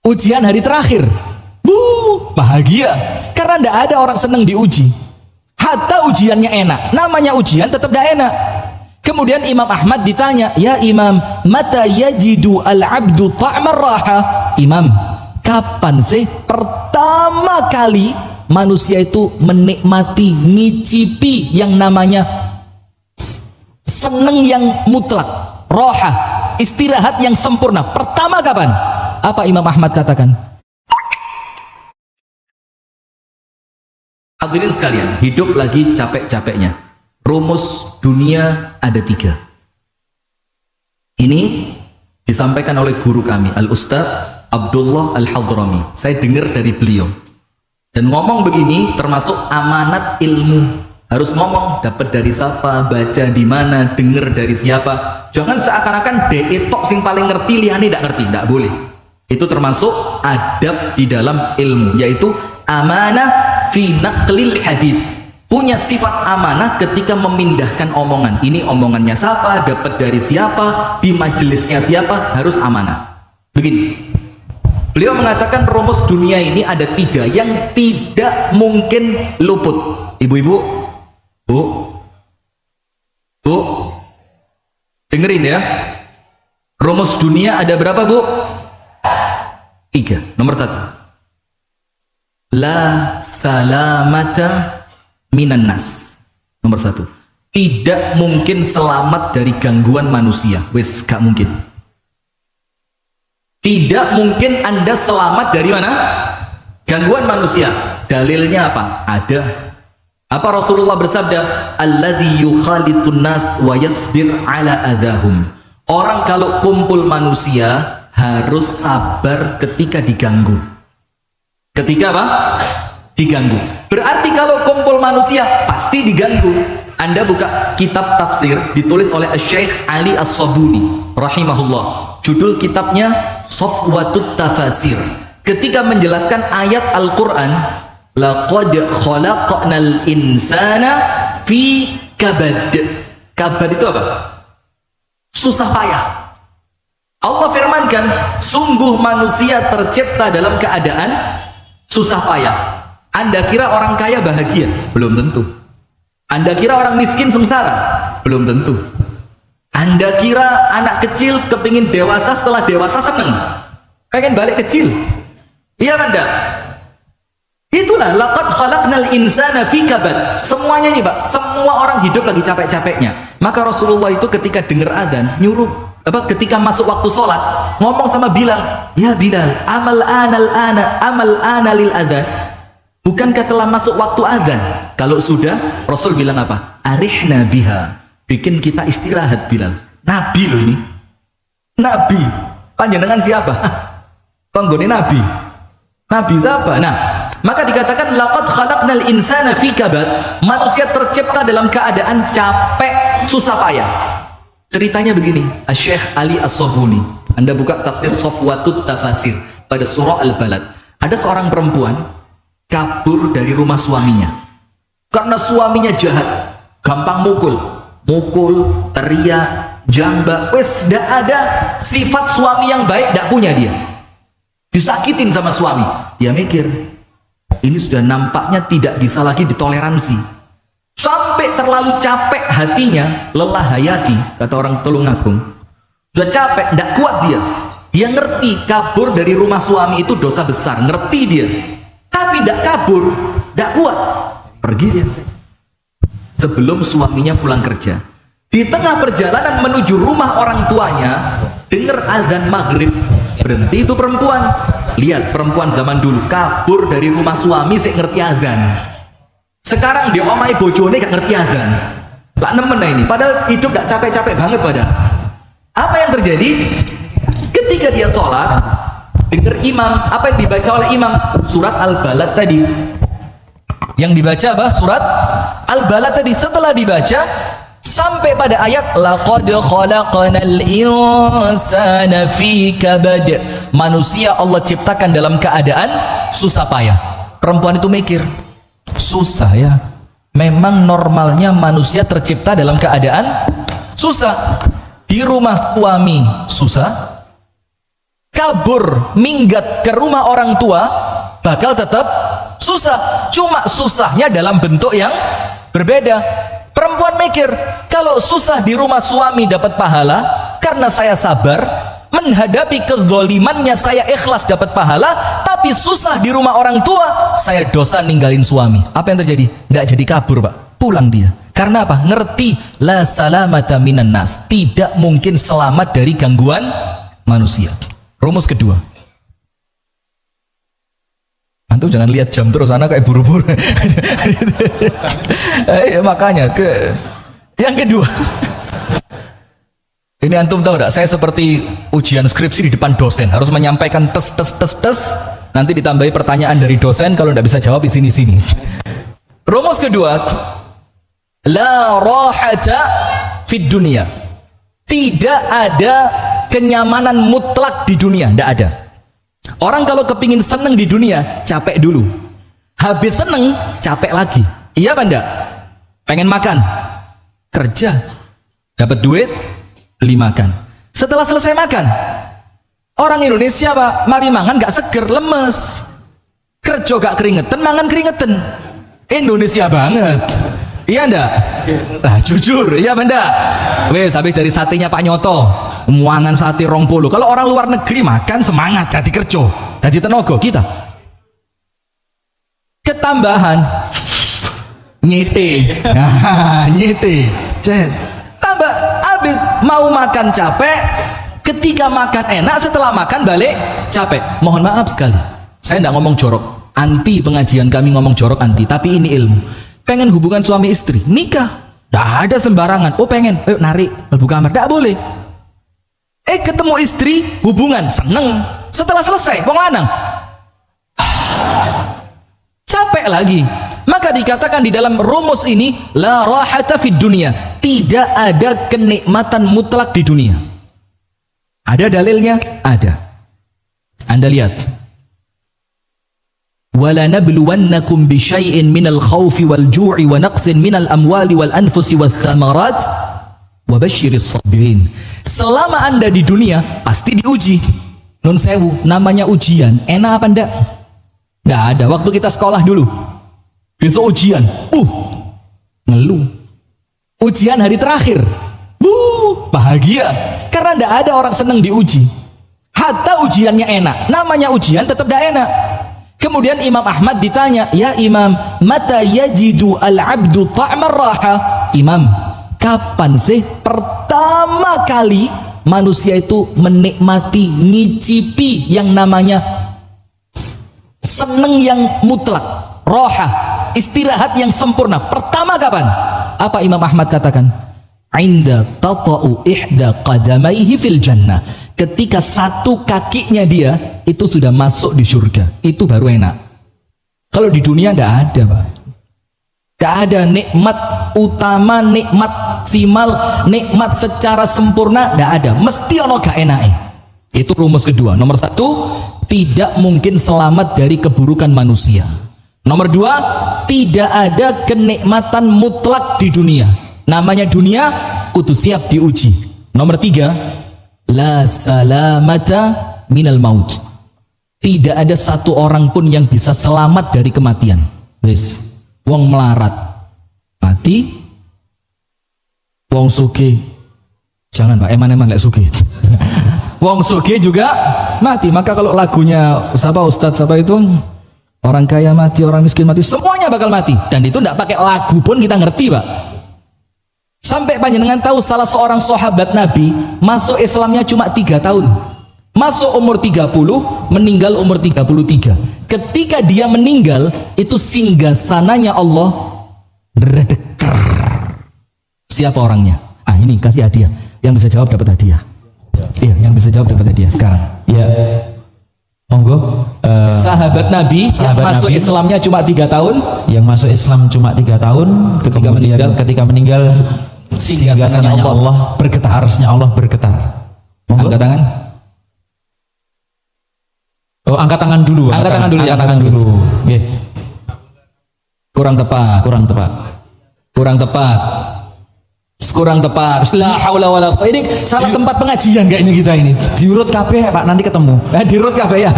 ujian hari terakhir. Bahagia. Karena tidak ada orang senang diuji. Hatta ujiannya enak. Namanya ujian tetap tidak enak. Kemudian Imam Ahmad ditanya, ya Imam, mata yajidu al-abdu ta'mar raha? Imam, kapan sih pertama kali manusia itu menikmati, ngicipi yang namanya seneng yang mutlak, roha, istirahat yang sempurna? Pertama kapan? Apa Imam Ahmad katakan? Hadirin sekalian, hidup lagi capek-capeknya. Rumus dunia ada 3. Ini disampaikan oleh guru kami, Al-Ustaz Abdullah Al-Hadrami. Saya dengar dari beliau. Dan ngomong begini termasuk amanat ilmu. Harus ngomong, dapat dari siapa, baca di mana, dengar dari siapa. Jangan seakan-akan tok sing paling ngerti, liane tidak ngerti. Tidak boleh. Itu termasuk adab di dalam ilmu, yaitu amanah fi naqlil hadith. Punya sifat amanah ketika memindahkan omongan. Ini omongannya siapa, dapat dari siapa, di majelisnya siapa, harus amanah. Begini, beliau mengatakan rumus dunia ini ada 3 yang tidak mungkin luput. Ibu-ibu, bu, dengerin ya. Rumus dunia ada berapa, Bu? 3. Nomor 1, la salamata minan nas. Nomor 1, tidak mungkin selamat dari gangguan manusia. Wes, gak mungkin. Tidak mungkin Anda selamat dari mana? Gangguan manusia. Dalilnya apa? Ada. Apa Rasulullah bersabda? Alladzi yukhalitun nas wa yasbir ala adahum. Orang kalau kumpul manusia harus sabar ketika diganggu. Ketika apa? Diganggu. Berarti kalau kumpul manusia pasti diganggu. Anda buka kitab tafsir ditulis oleh Syekh Ali As-Sabuni rahimahullah. Judul kitabnya Safwatut Tafasir. Ketika menjelaskan ayat Al-Quran, laqad khalaqnal insana fi kabad. Kabad itu apa? Susah payah. Allah firmankan, sungguh manusia tercipta dalam keadaan susah payah. Anda kira orang kaya bahagia? Belum tentu. Anda kira orang miskin sengsara? Belum tentu. Anda kira anak kecil kepingin dewasa, setelah dewasa seneng, pengen balik kecil? Iya Anda? Itulah laqad khalaqnal insana fi kabad. Semuanya ini Pak, semua orang hidup lagi capek-capeknya. Maka Rasulullah itu ketika dengar adzan nyuruh ketika masuk waktu sholat ngomong sama Bilal, ya Bilal, amal ana lil adzan. Bukankah telah masuk waktu adzan? Kalau sudah, Rasul bilang apa? Arihna biha, bikin kita istirahat Bilal. Nabi loh ini, Nabi. Panjenengan siapa? Pengguni Nabi. Nabi siapa? Nah, maka dikatakan laqad khalaqnal insana fi kabad. Manusia tercipta dalam keadaan capek, susah payah. Ceritanya begini, Syekh Ali As-Sabuni. Anda buka tafsir Safwatut Tafasir pada surah Al-Balad. Ada seorang perempuan kabur dari rumah suaminya karena suaminya jahat, gampang mukul, teriak, jamba. Wes, tidak ada sifat suami yang baik, tidak punya dia. Disakitin sama suami. Dia mikir, ini sudah nampaknya tidak bisa lagi ditoleransi. Sampai terlalu capek hatinya, lelah hayati, kata orang Tulungagung. Sudah capek, tidak kuat dia. Dia ngerti kabur dari rumah suami itu dosa besar, ngerti dia. Tapi tidak kabur, tidak kuat, pergi dia. Sebelum suaminya pulang kerja, di tengah perjalanan menuju rumah orang tuanya, dengar azan maghrib. Berhenti itu perempuan. Lihat perempuan zaman dulu kabur dari rumah suami, saya ngerti azan. Sekarang dia omai bojone gak ngerti azan. Lah nemen ini, padahal hidup gak capek-capek banget padahal. Apa yang terjadi? Ketika dia sholat, dengar imam, apa yang dibaca oleh imam? Surat Al-Balad tadi. Yang dibaca apa? Surat Al-Balad tadi. Setelah dibaca sampai pada ayat laqad khalaqnal insana fi kabad. Manusia Allah ciptakan dalam keadaan susah payah. Perempuan itu mikir, susah ya, memang normalnya manusia tercipta dalam keadaan susah. Di rumah suami susah, kabur minggat ke rumah orang tua bakal tetap susah, cuma susahnya dalam bentuk yang berbeda. Perempuan mikir, kalau susah di rumah suami dapat pahala karena saya sabar menghadapi kezolimannya, saya ikhlas dapat pahala, tapi susah di rumah orang tua saya dosa ninggalin suami. Apa yang terjadi? Nggak jadi kabur Pak, pulang dia. Karena apa? Ngerti la salamata minan nas, tidak mungkin selamat dari gangguan manusia. Rumus kedua, antum jangan lihat jam terus, anak kayak buru-buru. Makanya yang kedua, ini antum tahu enggak, saya seperti ujian skripsi di depan dosen, harus menyampaikan tes, nanti ditambahi pertanyaan dari dosen, kalau enggak bisa jawab di sini. Rumus kedua, la rahata fid dunia, tidak ada kenyamanan mutlak di dunia, enggak ada. Orang kalau kepingin seneng di dunia, capek dulu, habis seneng capek lagi. Iya apa enggak? Pengen makan, kerja, dapat duit, beli makan. Setelah selesai makan, orang Indonesia Pak, mari mangan gak seger, lemes. Kerja gak keringetan, mangan keringetan. Indonesia banget. Iya enggak? Nah, jujur, iya apa enggak? Wes, habis dari satenya Pak Nyoto, muangan sate 20. Kalau orang luar negeri makan semangat, jadi kerja, jadi tenaga. Kita ketambahan nyete. Nyete. Tambah habis mau makan capek, ketika makan enak, setelah makan balik capek. Mohon maaf sekali, saya enggak ngomong jorok, anti pengajian kami ngomong jorok anti, tapi ini ilmu. Pengen hubungan suami istri, nikah, enggak ada sembarangan. Oh pengen, narik lebu kamar, enggak boleh. Ketemu istri, hubungan, seneng. Setelah selesai, wong lanang capek lagi. Maka dikatakan di dalam rumus ini, la rahata fid dunia, tidak ada kenikmatan mutlak di dunia. Ada dalilnya? Ada. Anda lihat, wala nabluwannakum bisyai'in minal khawfi wal ju'i wa naqsin minal amwali wal anfusi wal thamarat wa basyiris sabirin. Selama Anda di dunia pasti diuji. Nun sewu, namanya ujian, enak apa enggak? Enggak ada. Waktu kita sekolah dulu, besok ujian, ngeluh. Ujian hari terakhir, bahagia, karena enggak ada orang senang diuji. Hatta ujiannya enak, namanya ujian tetap enggak enak. Kemudian Imam Ahmad ditanya, ya Imam, mata yajidu al-abdu ta'mar raha? Imam, kapan sih pertama kali manusia itu menikmati, ngicipi yang namanya seneng yang mutlak, roha, istirahat yang sempurna? Pertama kapan? Apa Imam Ahmad katakan? Inda tata'u ihda qadamaihi fil jannah, ketika satu kakinya dia itu sudah masuk di surga, itu baru enak. Kalau di dunia tidak ada Pak, tidak ada nikmat utama, nikmat maksimal, nikmat secara sempurna, tidak ada, mesti ono gak enake. Itu rumus kedua. Nomor satu, tidak mungkin selamat dari keburukan manusia. Nomor dua, tidak ada kenikmatan mutlak di dunia. Namanya dunia kudu siap diuji. Nomor tiga, la salamata minal maut, tidak ada satu orang pun yang bisa selamat dari kematian. Wis, wong melarat mati, wong sugih jangan Pak, eman-eman lek sugih. Wong sugih juga mati. Maka kalau lagunya siapa Ustadz siapa itu, orang kaya mati, orang miskin mati, semuanya bakal mati. Dan itu tidak pakai lagu pun kita ngerti Pak. Sampai panjenengan tahu salah seorang sahabat Nabi masuk Islamnya cuma 3 tahun, masuk umur 30, meninggal umur 33. Ketika dia meninggal, itu singgasananya Allah redeker. Siapa orangnya? Ini kasih hadiah, yang bisa jawab dapat hadiah. Iya, yang bisa jawab dapat hadiah sekarang. Ya, monggo. Sahabat Nabi yang masuk Nabi, Islamnya cuma 3 tahun, yang masuk Islam cuma 3 tahun, ketika meninggal singgasananya Allah bergetar, arsy-nya Allah bergetar. Monggo. Angkat tangan. Oh, angkat tangan dulu. Angkat tangan dulu. Angkat tangan dulu. Okay. Kurang tepat. Kurang tepat. kurang tepat. La haula wala quwwata. Ini salah tempat pengajian kayaknya kita ini. Diurut kabeh Pak, nanti ketemu. Diurut kabeh ya.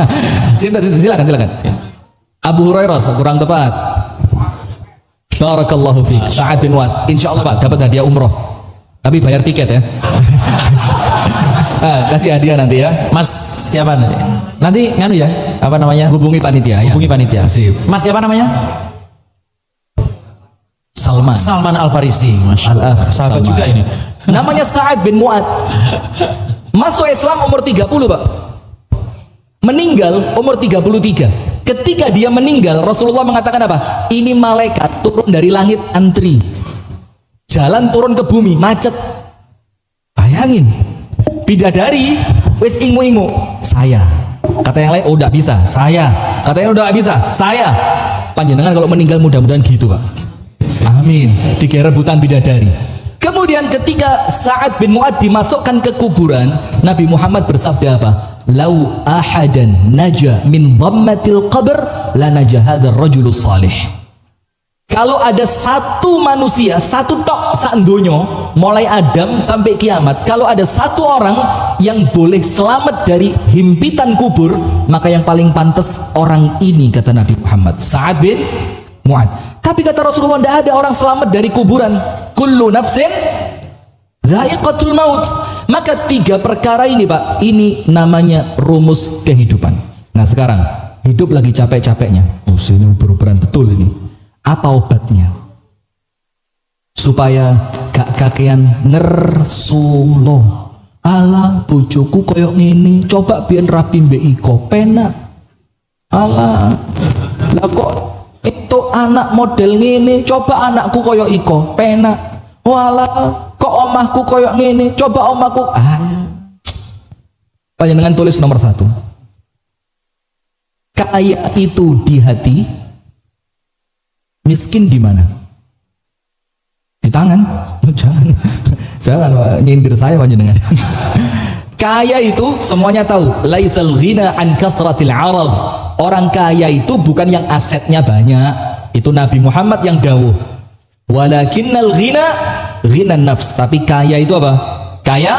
Silakan. Abu Hurairah kurang tepat. Barakallahu fiik. Sa'ad bin Mu'adz. Insyaallah Pak dapat hadiah umroh. Tapi bayar tiket ya. Kasih hadiah nanti ya. Mas siapa nanti? Nanti nganu ya, apa namanya? Hubungi panitia ya. Hubungi panitia. Sip. Mas siapa namanya? Salman Al Farisi. Masyaallah. Sahabat juga ini. Namanya Sa'ad bin Mu'adz. Masuk Islam umur 30 Pak. Meninggal umur 33. Ketika dia meninggal, Rasulullah mengatakan apa? Ini malaikat turun dari langit antri. Jalan turun ke bumi, macet. Bayangin. Bidadari wis ingu-ingu. Saya. Kata yang lain, oh enggak bisa. Saya. Kata yang udah bisa. Saya. Panjenengan kalau meninggal mudah-mudahan gitu, Pak. Amin. Dikira rebutan bidadari. Kemudian ketika Sa'ad bin Mu'adz dimasukkan ke kuburan, Nabi Muhammad bersabda apa? Lau ahadan naja min dhammatil qabr la naja hadzal rajulus salih. Kalau ada satu manusia, satu tok saendonyo, mulai Adam sampai kiamat, kalau ada satu orang yang boleh selamat dari himpitan kubur, maka yang paling pantas orang ini, kata Nabi Muhammad, Sa'ad bin Mu'adz. Tapi kata Rasulullah, tidak ada orang selamat dari kuburan. Kullu nafsin dha'iqatul maut. Maka tiga perkara ini Pak, ini namanya rumus kehidupan. Nah sekarang hidup lagi capek-capeknya. Oh ini beruberan betul ini. Apa obatnya? Supaya gak kakean ngersulo. Alah bojoku koyok ngene, coba biar rapi mbek iko penak. Alah lah kok itu anak model ngene, coba anakku koyok iko penak. Walah kok omahku koyok ngene, coba omahku. Panjenengan tulis nomor 1. Kaya itu di hati, miskin di mana? Di tangan. Jangan nyindir saya panjenengan. Kaya itu semuanya tahu. Laisal ghina an kathratil 'arad. Orang kaya itu bukan yang asetnya banyak. Itu Nabi Muhammad yang dawuh. Walakinnal ghina ghinan nafs. Tapi kaya itu apa? Kaya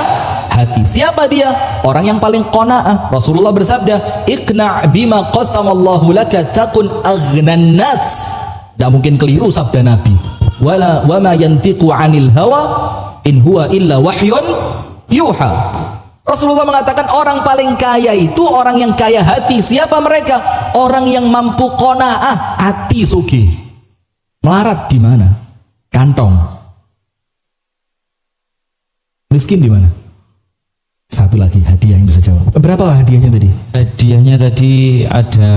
hati. Siapa dia? Orang yang paling qanaah. Rasulullah bersabda, "Iqna' bima qasamallahu laka takun aghnan nas." Tidak mungkin keliru sabda Nabi. Wala wama yantiqu 'anil hawa in huwa illa wahyun yuha. Rasulullah mengatakan orang paling kaya itu orang yang kaya hati. Siapa mereka? Orang yang mampu qanaah, hati sugih. Melarat di mana? Kantong. Miskin di mana? Satu lagi hadiah yang bisa jawab. Berapa hadiahnya tadi? Hadiahnya tadi ada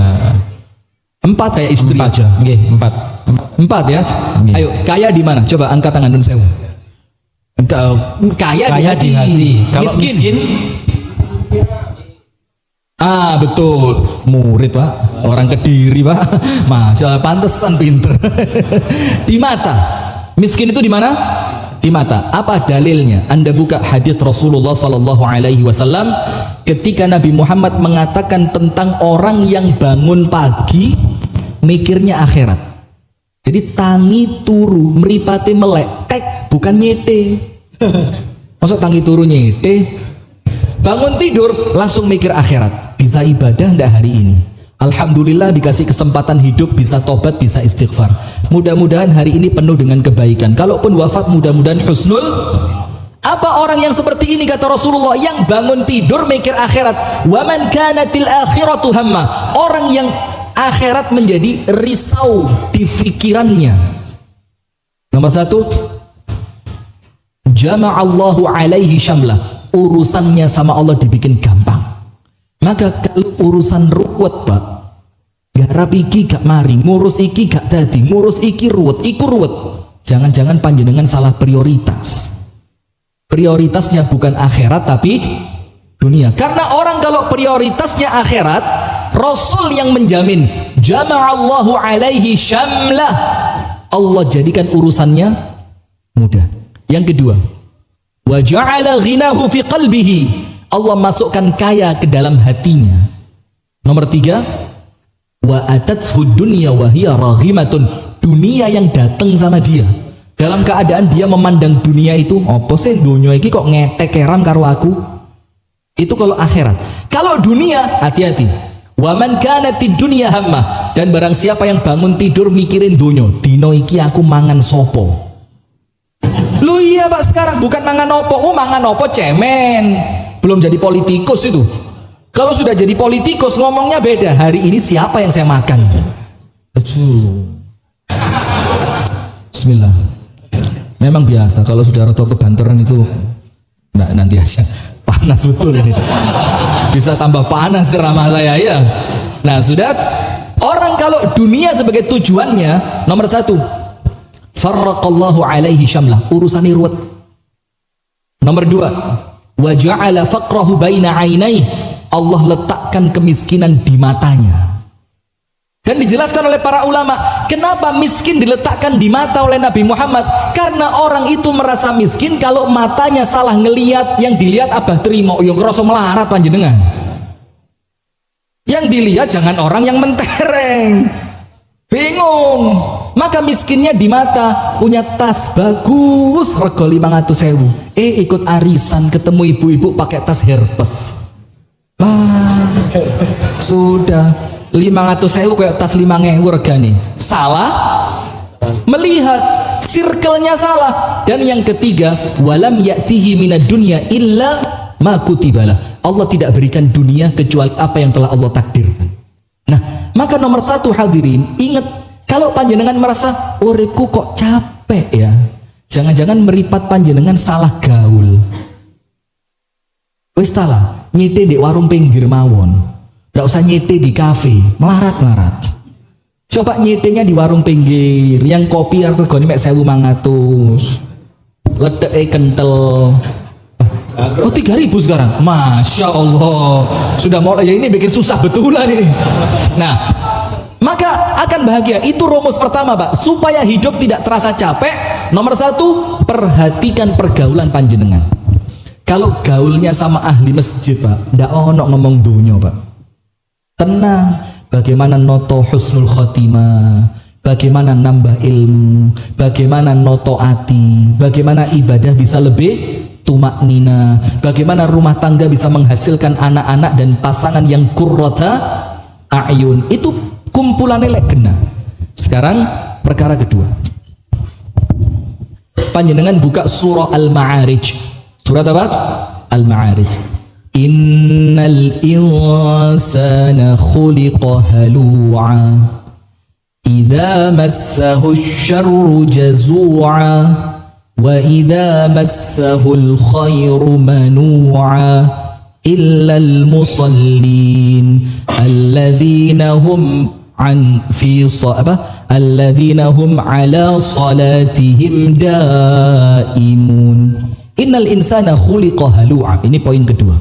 4 kayak istri 4 aja. Nggih, 4 ya. Nggih. Ayo, kaya di mana? Coba angkat tangan nun sewu. Kaya di hati. Kalau miskin betul. Murid Pak, orang Kediri Pak. Masya Allah, pantesan pinter. Di mata. Miskin itu di mana? Di mata. Apa dalilnya? Anda buka hadis Rasulullah Sallallahu Alaihi Wasallam ketika Nabi Muhammad mengatakan tentang orang yang bangun pagi mikirnya akhirat. Jadi tangi turu meripati melek tek, bukan nyete. Maksud tangi turu nyete? Bangun tidur langsung mikir akhirat. Bisa ibadah ndak hari ini? Alhamdulillah dikasih kesempatan hidup, bisa tobat, bisa istighfar. Mudah-mudahan hari ini penuh dengan kebaikan. Kalaupun wafat mudah-mudahan husnul. Apa orang yang seperti ini kata Rasulullah, yang bangun tidur mikir akhirat. Wa man kanatil akhiratu hamma. Orang yang akhirat menjadi risau di pikirannya. Nomor 1, jama'allahu alaihi syamlah. Urusannya sama Allah dibikin gampang. Maka kalau urusan ruwet Pak, garap iki gak mari, ngurus iki gak dadi, ngurus iki ruwet, iku ruwet. Jangan-jangan panjenengan salah prioritas. Prioritasnya bukan akhirat tapi dunia. Karena orang kalau prioritasnya akhirat, Rasul yang menjamin jama'allahu alaihi syamlah. Allah jadikan urusannya mudah. Yang kedua, wa ja'ala ghinahu fi qalbihi. Allah masukkan kaya ke dalam hatinya. Nomor 3, wa atathu dunya wa hiya raghimatun. Dunia yang datang sama dia. dalam keadaan dia memandang dunia itu apa sih dunia iki kok ngetek keram karo aku. Itu kalau akhirat. Kalau dunia, hati-hati. Waman kanatid dunya hammah, dan barang siapa yang bangun tidur mikirin dunia, dino iki aku mangan sopo. Lu iya Pak, sekarang bukan mangan opo. Oh mangan opo cemen, belum jadi politikus itu. Kalau sudah jadi politikus ngomongnya beda. Hari ini siapa yang saya makan? Bismillah. Memang biasa kalau sudah roto kebanteran itu. Nah, nanti aja. Panas betul ini. Bisa tambah panas ceramah saya ya. Nah sudah. Orang kalau dunia sebagai tujuannya, nomor satu, farraqallahu alaihi syamlah, urusannya ruwet. Nomor dua, wa ja'ala faqrahu baina ainai, Allah letakkan kemiskinan di matanya. Dan dijelaskan oleh para ulama, kenapa miskin diletakkan di mata oleh Nabi Muhammad? Karena orang itu merasa miskin kalau matanya salah ngelihat, yang dilihat abah terima, yang ngerasa melarat panjenengan. Yang dilihat jangan orang yang mentereng. Bingung. Maka miskinnya di mata, punya tas bagus rego 500.000. Ikut arisan ketemu ibu-ibu pakai tas Herpes. Wah, sudah 500.000 kayak tas 5.000 regane. Salah melihat, circle-nya salah. Dan yang ketiga, walam ya'tihi minad dunya illa ma kutibalah. Allah tidak berikan dunia kecuali apa yang telah Allah takdirkan. Nah, maka nomor satu hadirin, ingat, kalau panjenengan merasa uripku kok capek ya, jangan-jangan meripat panjenengan salah gaul. Wis salah, nyete di warung pinggir mawon. Nggak usah nyete di kafe, melarat-melarat. Coba nyetenya di warung pinggir, yang kopi regane mek 1.500. Ledeke kental. Oh 3.000 sekarang, Masya Allah. Sudah mau ya, ini bikin susah betulan ini. Nah, maka akan bahagia. Itu rumus pertama Pak, supaya hidup tidak terasa capek. Nomor satu, perhatikan pergaulan panjenengan. Kalau gaulnya sama ahli masjid Pak, ndak ono ngomong dunia Pak. Tenang, bagaimana noto husnul khotimah, bagaimana nambah ilmu, bagaimana noto ati, bagaimana ibadah bisa lebih tumak nina, bagaimana rumah tangga bisa menghasilkan anak-anak dan pasangan yang qurrata a'yun. Itu kumpulannya lek kena. Sekarang perkara kedua, panjenengan buka surah Al-Ma'arij. Surat apa? Al-Ma'arij. Innal insana khuliqa halu'a idza massahu asy-syarru jazu'a wa idza massahul khairu manu'a illal musallin alladzina hum alladzina hum ala salatihim daimun. Innal insana khuliqa halu'a. Ini poin kedua.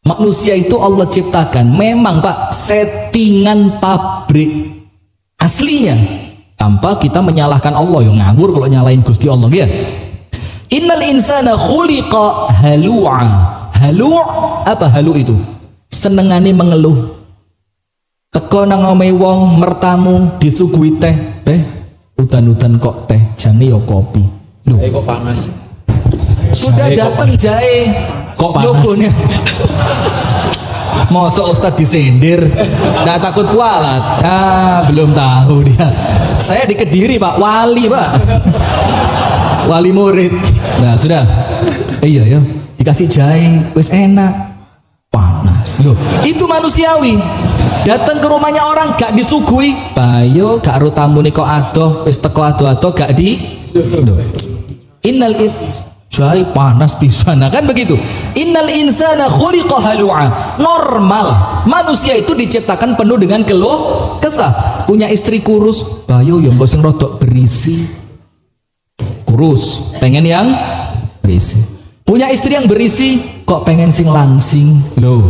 Manusia itu Allah ciptakan memang Pak settingan pabrik aslinya, tanpa kita menyalahkan Allah. Yang ngawur kalau nyalain Gusti Allah ya. Innal insana khuliqa halu'a. Halu' apa halu itu? Senengane mengeluh. Teko nang omahe wong mertamu disuguhi teh, udan-udan kok teh, jane ya kopi. Loh, kok panas. Sudah datang jahe kok panas. Masa Ustadz disindir, nggak takut kualat? Belum tahu dia. Saya di Kediri Pak, wali Pak, wali murid. Nah sudah, iya ya, dikasih jahe, wes enak, panas. Loh, itu manusiawi. Datang ke rumahnya orang gak disuguhi, bayo gak ro tamu nih kok adoh, wes teko adoh-adoh gak di. Innal jahe panas pisan, nah, kan begitu. Innal insana khuliqa halu'a. Normal, manusia itu diciptakan penuh dengan keluh kesah. Punya istri kurus, bayo yang sing rodok berisi. Kurus, pengen yang berisi. Punya istri yang berisi, kok pengen sing langsing. Loh,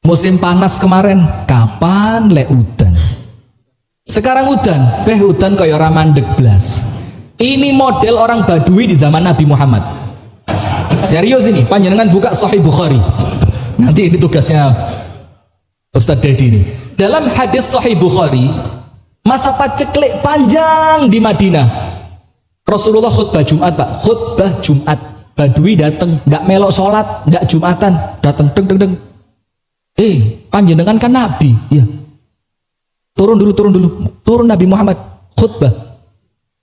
musim panas kemarin, kapan le udan? Sekarang udan, udan kayak orang mandek blas. Ini model orang Badui di zaman Nabi Muhammad. Serius ini, panjenengan buka Sahih Bukhari. Nanti ini tugasnya Ustadz Dedi ini. Dalam hadis Sahih Bukhari, Masa paceklik panjang di Madinah. Rasulullah khutbah Jumat, Pak. Khutbah Jumat. Badui datang, nggak melok sholat, nggak Jumatan, datang deng deng deng. Panjenengan kan Nabi, ya. Turun dulu. Turun Nabi Muhammad khutbah.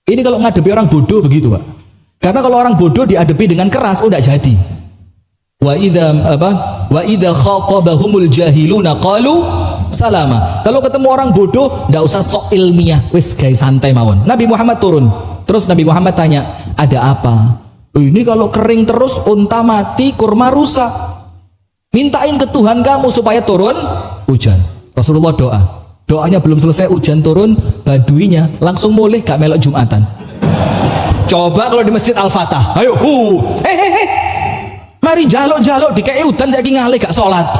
Ini kalau ngadepi orang bodoh begitu, Pak. Karena kalau orang bodoh diadepi dengan keras, udah jadi. Wa idza khatabahumul jahiluna qalu salama. Kalau ketemu orang bodoh, ndak usah sok ilmiah, wis gawe santai mawon. Nabi Muhammad turun. Terus Nabi Muhammad tanya, "Ada apa?" "Ini kalau kering terus unta mati, kurma rusak. Mintain ke Tuhan kamu supaya turun hujan." Rasulullah doa. Doanya belum selesai, hujan turun, baduinya langsung mulih gak melok Jumatan. Coba kalau di Masjid Al-Fatah, ayo, mari jaluk dikei udan saiki ngalih gak sholat.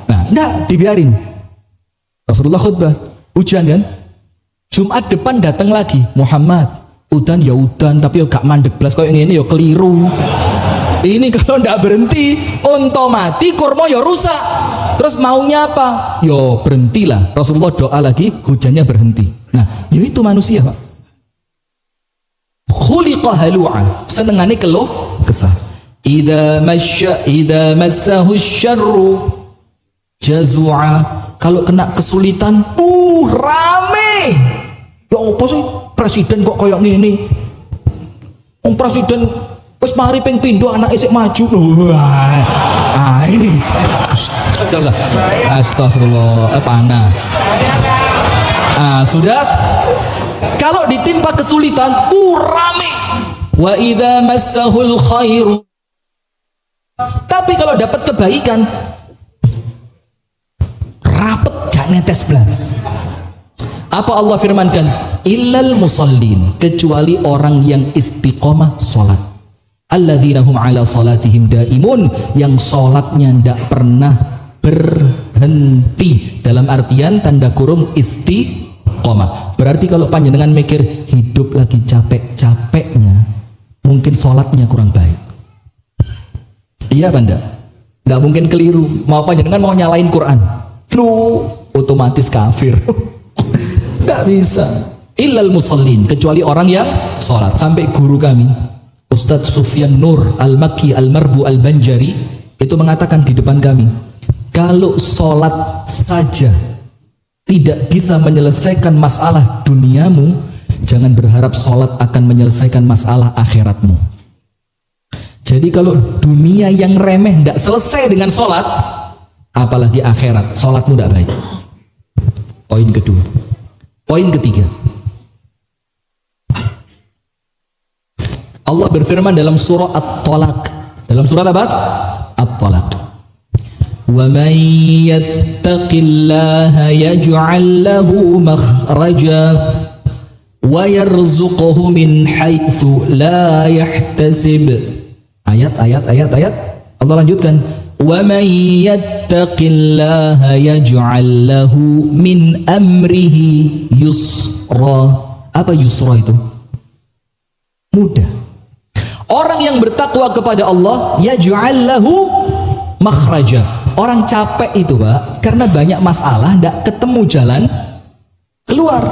Nah, enggak, dibiarin. Rasulullah khutbah, hujan kan? Jumat depan datang lagi, Muhammad, udan ya udan, tapi ya gak mandek belas kayak ini ya keliru. Ini kalau ndak berhenti, unta mati, kurma ya rusak. Terus maunya apa? Yo berhentilah. Rasulullah doa lagi, hujannya berhenti. Nah, yo itu manusia, Pak. Khuliqa halu'a, senengane keluh kesah. Idza massahu syarru jazua. Kalau kena kesulitan, rame. Ya apa sih presiden kok koyo ngene? Wong presiden wis mari ping pindho anak isik maju. Wah. Ini. Astagfirullah, panas. Sudah. Kalau ditimpa kesulitan, rame. Wa idza massahul khairu. Tapi kalau dapat kebaikan, rapet gak netes blas. Apa Allah firmankan? Illal musallin, kecuali orang yang istiqomah salat. Alladzina hum ala salatihim daimun, yang salatnya ndak pernah berhenti. Dalam artian tanda kurung istiqomah. Berarti kalau panjenengan mikir hidup lagi capek-capeknya, mungkin salatnya kurang baik. Iya apa enggak? Nggak mungkin keliru. Mau panjenengan mau nyalain Quran, otomatis kafir. Nggak bisa. Illal musallin, kecuali orang yang sholat. Sampai guru kami Ustadz Sufyan Nur Al-Makki Al-Marbu Al-Banjari itu mengatakan di depan kami, kalau sholat saja tidak bisa menyelesaikan masalah duniamu, jangan berharap sholat akan menyelesaikan masalah akhiratmu. Jadi kalau dunia yang remeh tidak selesai dengan sholat, apalagi akhirat, sholatmu tidak baik. Poin kedua. Poin ketiga, Allah berfirman dalam surah At-Talaq. Dalam surat apa? At-Talaq. Wa man yattaqillaha yaj'al lahu makhraja wa yarzuqhu min haitsu la yahtasib. Ayat. Allah lanjutkan. Wa man yattaqillaha yaj'al lahu min amrihi yusra. Apa yusra itu? Mudah. Orang yang bertakwa kepada Allah, yaj'al lahu makhraja. Orang capek itu, Pak, karena banyak masalah, ndak ketemu jalan keluar.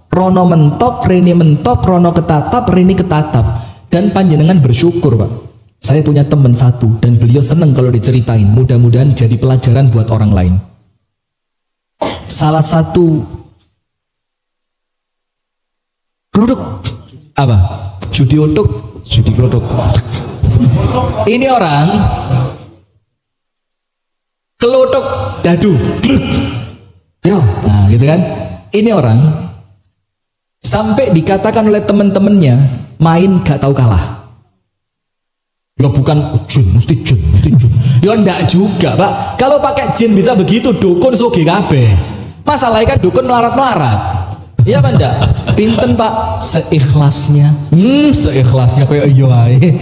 Rono mentok, rene mentok, rono ketatap, rene ketatap. Dan panjenengan bersyukur, Pak. Saya punya teman satu dan beliau senang kalau diceritain. Mudah-mudahan jadi pelajaran buat orang lain. Salah satu produk apa? Judi produk. Ini orang kelotok dadu. Nah, gitu kan? Ini orang sampai dikatakan oleh teman-temannya main gak tahu kalah. Ya bukan jin, mesti jin. Ya enggak juga, Pak. Kalau pakai jin bisa begitu, dukun sugih kabeh. Masalahnya kan dukun melarat-melarat. Iya apa enggak? Pinten, Pak? Seikhlasnya. Seikhlasnya kayak iya ae.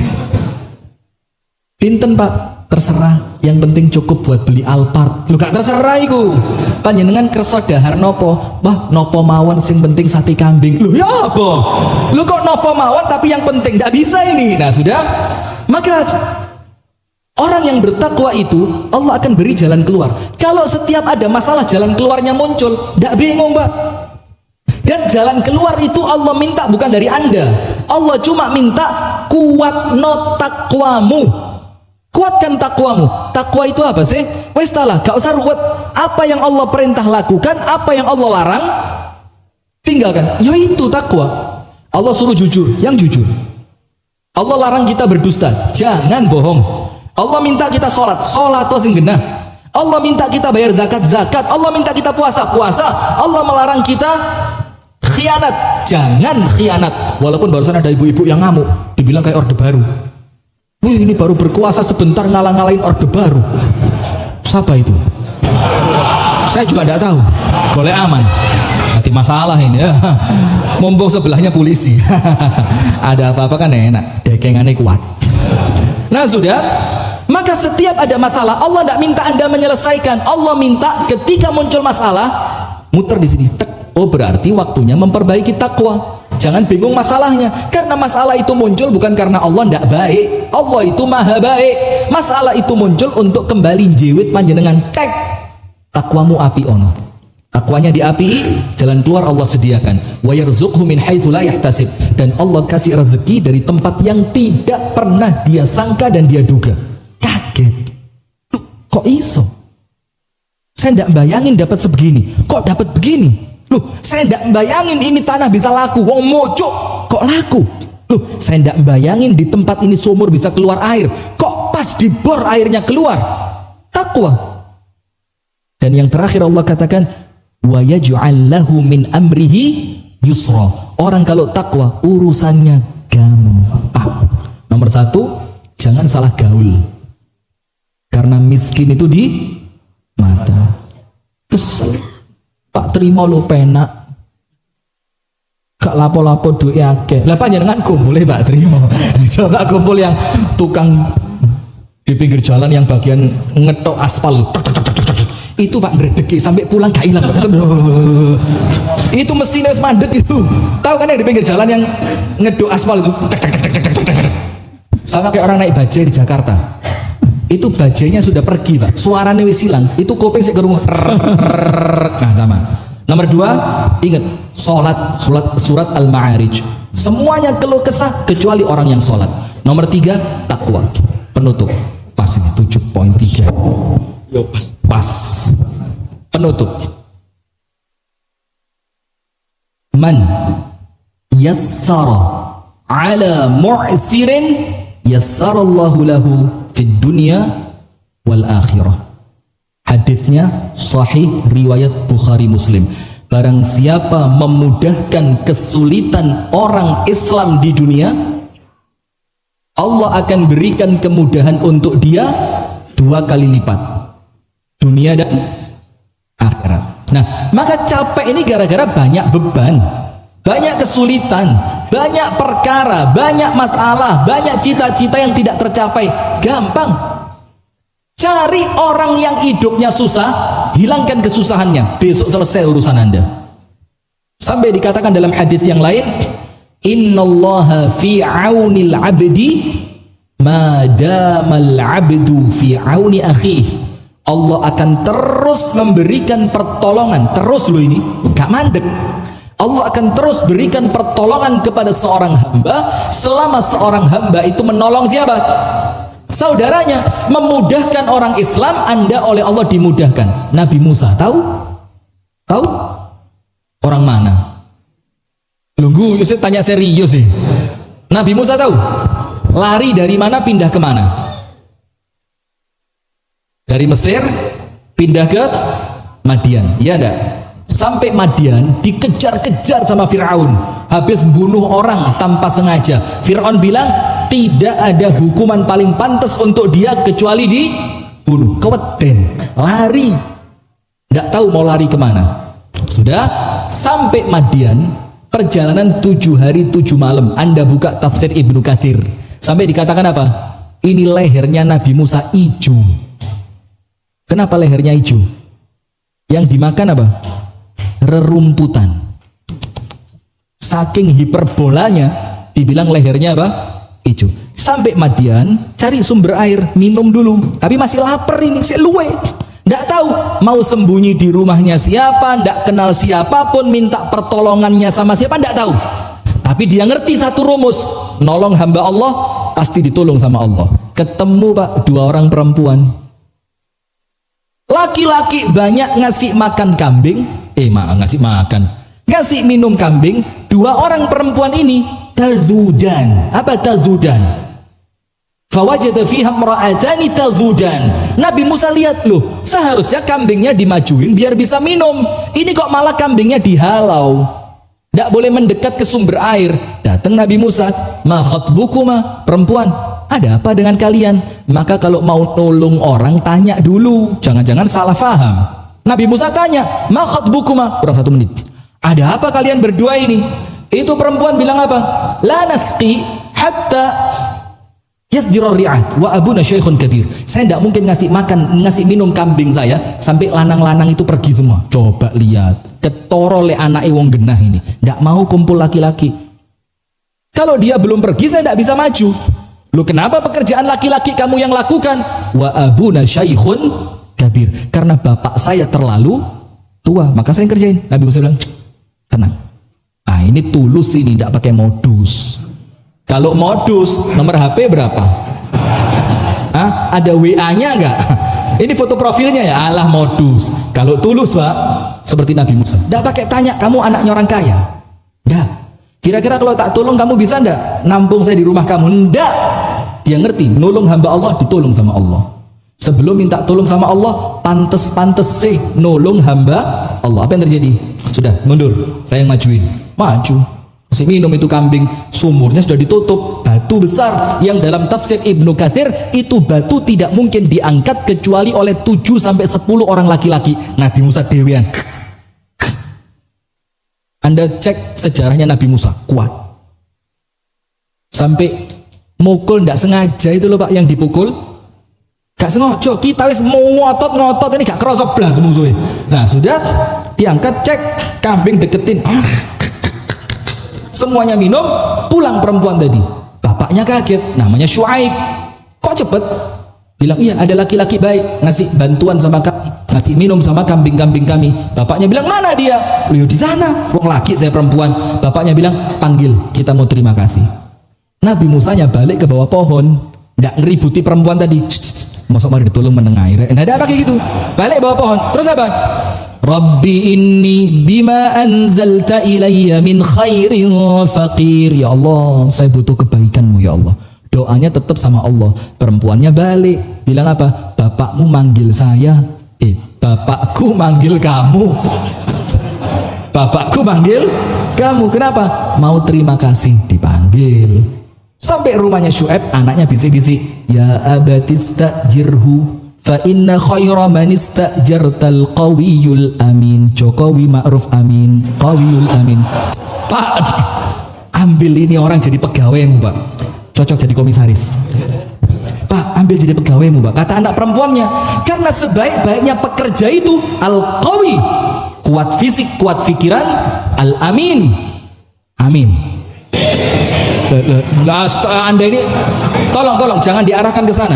Pinten, Pak? Terserah. Yang penting cukup buat beli Alphard. Lu gak terserah iku. Panjenengan kersa dahar nopo? Wah, nopo mawon sing penting sate kambing. Lu ya apa? Lu kok nopo mawon tapi yang penting enggak bisa ini. Nah, sudah. Maka orang yang bertakwa itu Allah akan beri jalan keluar. Kalau setiap ada masalah jalan keluarnya muncul, tidak bingung, Pak. Dan jalan keluar itu Allah minta bukan dari Anda. Allah cuma minta kuat no takwamu. Kuatkan takwamu. Takwa itu apa sih? Wes talah, gak usah ruwet. Apa yang Allah perintah lakukan, apa yang Allah larang tinggalkan. Ya itu takwa. Allah suruh jujur, yang jujur. Allah larang kita berdusta, jangan bohong. Allah minta kita sholat, sholat sing genah. Allah minta kita bayar zakat, zakat. Allah minta kita puasa, puasa. Allah melarang kita khianat, jangan khianat. Walaupun barusan ada ibu-ibu yang ngamuk, dibilang kayak orde baru. Wih, ini baru berkuasa sebentar ngalah-ngalahin orde baru. Siapa itu? Saya juga tidak tahu. Boleh aman. Hati masalah ini ya. Mumpung sebelahnya polisi. Ada apa-apa kan enak. Dekengannya kuat. Nah sudah. Maka setiap ada masalah, Allah tidak minta Anda menyelesaikan. Allah minta ketika muncul masalah, muter di sini. Oh berarti waktunya memperbaiki takwa. Jangan bingung masalahnya, karena masalah itu muncul bukan karena Allah tidak baik. Allah itu maha baik. Masalah itu muncul untuk kembali jewit panjenengan tek. Takwamu api ono. Takwanya diapi, jalan keluar Allah sediakan. Wa yarzuqhu min haitsu la yahtasib. Dan Allah kasih rezeki dari tempat yang tidak pernah dia sangka dan dia duga. Kaget. Kok iso? Saya tidak bayangin dapat sebegini. Kok dapat begini? Loh, saya tidak bayangin ini tanah bisa laku. Wong mojok kok laku? Loh, saya tidak bayangin di tempat ini sumur bisa keluar air. Kok pas dibor airnya keluar? Takwa. Dan yang terakhir Allah katakan, wa yaj'al lahu min amrihi yusra. Orang kalau takwa urusannya gampang. Nomor satu, jangan salah gaul. Karena miskin itu di mata. Kesel. Pak terima lu penak. Gak lapo-lapo duit akeh. Lah panjenengan kumpul Pak terima. Coba kumpul yang tukang di pinggir jalan yang bagian ngetok aspal. Itu Pak ngredeki sampai pulang gak hilang. Itu mesinnya mandek itu. Tahu kan yang di pinggir jalan yang ngedok aspal itu. Sama kayak orang naik bajai di Jakarta. Itu bajainya sudah pergi Pak, suaranya wis hilang, itu kuping sik kerungu. Nah sama. Nomor dua, ingat surat Al-Ma'arij, semuanya keluh kesah kecuali orang yang sholat. Nomor tiga, takwa. Penutup pas ini 7.3. Yo pas penutup. Man yassara ala mu'sirin yassarallahu lahu fid dunya wal akhirah. Hadisnya sahih riwayat Bukhari Muslim. Barang siapa memudahkan kesulitan orang Islam di dunia, Allah akan berikan kemudahan untuk dia 2 kali lipat, dunia dan akhirat. Nah, maka capek ini gara-gara banyak beban, banyak kesulitan, banyak perkara, banyak masalah, banyak cita-cita yang tidak tercapai. Gampang. Cari orang yang hidupnya susah, hilangkan kesusahannya, besok selesai urusan Anda. Sampai dikatakan dalam hadis yang lain, innallaha fi aunil abdi ma damal abdu fi auni akhihi. Allah akan terus memberikan pertolongan, terus loh ini, gak mandek. Allah akan terus berikan pertolongan kepada seorang hamba selama seorang hamba itu menolong siapa? Saudaranya. Memudahkan orang Islam, Anda oleh Allah dimudahkan. Nabi Musa tahu? Tahu? Orang mana? Lunggu, saya tanya serius sih. Nabi Musa tahu? Lari dari mana pindah ke mana? Dari Mesir pindah ke Madian, iya enggak? Sampai Madian dikejar-kejar sama Fir'aun, habis bunuh orang tanpa sengaja. Fir'aun bilang tidak ada hukuman paling pantas untuk dia kecuali dibunuh. Keweden, lari, nggak tahu mau lari kemana. Sudah sampai Madian, perjalanan 7 hari 7 malam. Anda buka tafsir Ibnu Katsir, sampai dikatakan apa? Ini lehernya Nabi Musa hijau. Kenapa lehernya hijau? Yang dimakan apa? Rerumputan. Saking hiperbolanya dibilang lehernya apa? Hijau. Sampai Madian, cari sumber air, minum dulu. Tapi masih lapar ini, saya luwe. Nggak tahu mau sembunyi di rumahnya siapa, nggak kenal siapapun, minta pertolongannya sama siapa, nggak tahu. Tapi dia ngerti satu rumus, nolong hamba Allah pasti ditolong sama Allah. Ketemu Pak, 2 orang perempuan. Laki-laki banyak ngasih makan kambing, ngasih minum kambing. 2 orang perempuan ini tazudan. Apa tazudan? Fawajada fiha imra'atani tazudan. Nabi Musa lihat, loh, seharusnya kambingnya dimajuin biar bisa minum. Ini kok malah kambingnya dihalau. Tidak boleh mendekat ke sumber air. Datang Nabi Musa, ma khatbukuma, perempuan, ada apa dengan kalian? Maka kalau mau nolong orang tanya dulu, jangan-jangan salah faham. Nabi Musa tanya, ma khatbukuma, kurang 1 menit. Ada apa kalian berdua ini? Itu perempuan bilang apa? La nasqi hatta yasdirar ri'at wa abuna syaikhun kabir. Saya tidak mungkin ngasih minum kambing saya sampai lanang-lanang itu pergi semua. Coba lihat, ketoro le anak wong genah ini, tidak mau kumpul laki-laki. Kalau dia belum pergi saya tidak bisa maju. Lu kenapa pekerjaan laki-laki kamu yang lakukan? Wa abuna syaikhun kabir, karena bapak saya terlalu tua, maka saya yang kerjain. Nabi Musa bilang, tenang. Ah, ini tulus, ini tidak pakai modus. Kalau modus, nomor HP berapa? Hah? Ada WA-nya enggak? Ini foto profilnya ya, alah modus. Kalau tulus Pak, seperti Nabi Musa, enggak pakai tanya, kamu anaknya orang kaya? Enggak. Kira-kira kalau tak tolong kamu bisa enggak nampung saya di rumah kamu? Enggak. Dia ngerti, nolong hamba Allah ditolong sama Allah. Sebelum minta tolong sama Allah, pantes-pantes sih nolong hamba Allah. Apa yang terjadi? Sudah, mundur, saya yang majuin. Maju. Masih minum itu kambing, sumurnya sudah ditutup, batu besar yang dalam tafsir Ibnu Katsir itu batu tidak mungkin diangkat kecuali oleh 7-10 orang laki-laki. Nabi Musa dewean. Anda cek sejarahnya Nabi Musa, kuat. Sampai mukul tidak sengaja itu loh Pak, yang dipukul gak sengaja, kita wis mau ngotot ini gak kerasa blas musuhnya. Nah sudah diangkat, cek kambing, deketin, semuanya minum, pulang perempuan tadi. Bapaknya kaget, namanya Syuaib. Kok cepet? Bilang, iya ada laki-laki baik, ngasih bantuan sama kami, ngasih minum sama kambing-kambing kami. Bapaknya bilang, mana dia? Beliau di sana, wong laki saya perempuan. Bapaknya bilang, panggil, kita mau terima kasih. Nabi Musanya balik ke bawah pohon, nggak ngeributi perempuan tadi. Masuk mari ditolong menengahi. Nah ada apa kayak gitu? Balik bawah pohon, terus apa? Rabbi inni bima anzalta ilayya min khairin faqir. Ya Allah, saya butuh kebaikanmu ya Allah. Doanya tetap sama Allah. Perempuannya balik, bilang apa? Bapakmu manggil saya. Bapakku manggil kamu. Bapakku manggil kamu. Kenapa? Mau terima kasih, dipanggil. Sampai rumahnya Syuaib, anaknya bisik-bisik, ya abatistajirhu fa inna khaira man istajartal qawiyul amin. Jokowi Ma'ruf amin, qawiyul amin. Pak, ambil ini orang jadi pegawaimu Pak, cocok jadi komisaris. Pak, ambil jadi pegawaimu Pak, kata anak perempuannya. Karena sebaik-baiknya pekerja itu al-qawi, kuat fisik, kuat pikiran, al-amin, amin. Anda ini tolong jangan diarahkan ke sana.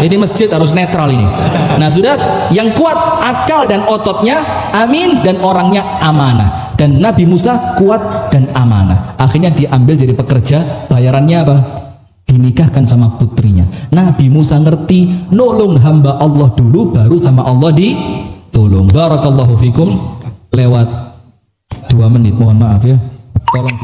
Ini masjid harus netral ini. Nah sudah, yang kuat akal dan ototnya amin, dan orangnya amanah. Dan Nabi Musa kuat dan amanah. Akhirnya diambil jadi pekerja, bayarannya apa? Dinikahkan sama putrinya. Nabi Musa ngerti, nolong hamba Allah dulu, baru sama Allah ditolong. Barakallahu fikum. Lewat 2 menit, mohon maaf ya. Tolong